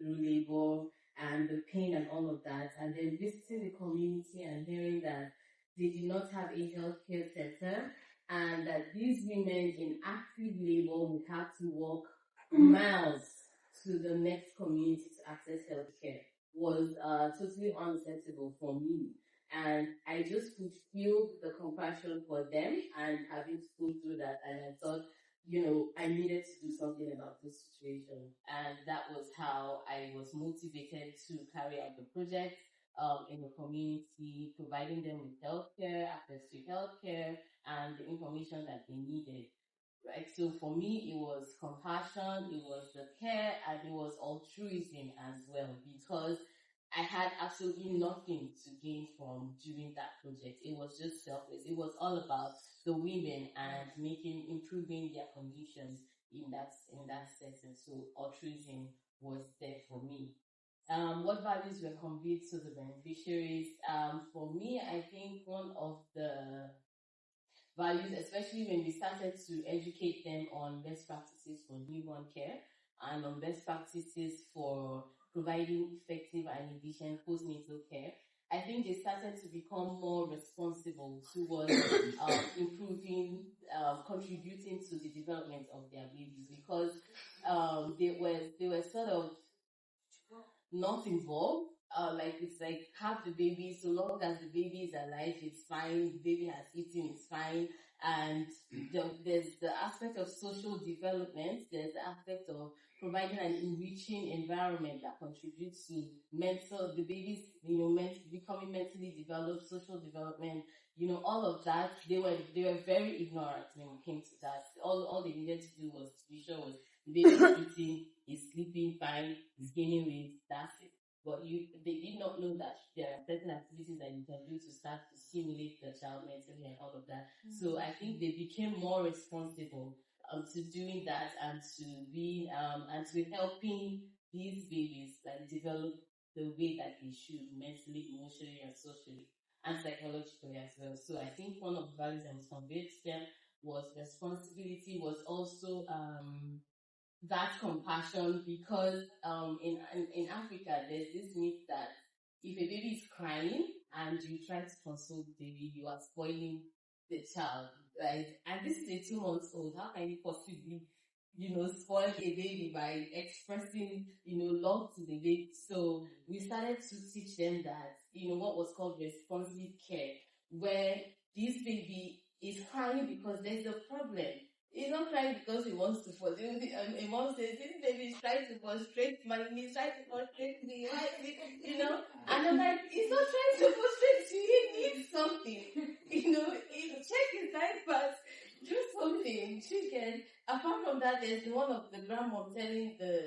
through labor and the pain and all of that, and then visiting the community and hearing that they did not have a healthcare center, and that these women in active labor would have to walk miles to the next community to access healthcare was totally unacceptable for me. And I just could feel the compassion for them and having to go through that. And I thought, I needed to do something about this situation. And that was how I was motivated to carry out the project in the community, providing them with healthcare, access to healthcare, and the information that they needed. Right. So for me, it was compassion, it was the care, and it was altruism as well, because I had absolutely nothing to gain from doing that project. It was just selfless. It was all about the women and improving their conditions in that setting. So altruism was there for me. What values were conveyed to the beneficiaries? For me, I think one of the values, especially when we started to educate them on best practices for newborn care and on best practices for providing effective and efficient postnatal care, I think they started to become more responsible towards improving, contributing to the development of their babies, because they were sort of not involved. It's like have the baby, so long as the baby is alive, it's fine. The baby has eaten, it's fine. And there's the aspect of social development. There's the aspect of providing an enriching environment that contributes to the baby's, becoming mentally developed, social development, all of that. They were very ignorant when it came to that. All they needed to do was to be sure was the baby is eating, is sleeping fine, is gaining weight, that's it. But they did not know that there are certain activities that you can do to start to stimulate the child mentally and all of that. Mm-hmm. So I think they became more responsible to doing that and to being and to helping these babies develop the way that they should, mentally, emotionally, and socially, and psychologically as well. So I think one of the values that was conveyed to them was responsibility, was also that compassion, because in Africa there's this myth that if a baby is crying and you try to console the baby, you are spoiling the child, right? And this is a 2 months old. How can you possibly, spoil a baby by expressing, love to the baby? So we started to teach them that, what was called responsive care, where this baby is crying because there's a problem. He's not crying because he wants to fall. A mom says, this baby is trying to frustrate he's trying to frustrate me, And I'm like, he's not trying to frustrate you, he needs something. Check his diapers, do something, chicken. Apart from that, there's one of the grandmom telling the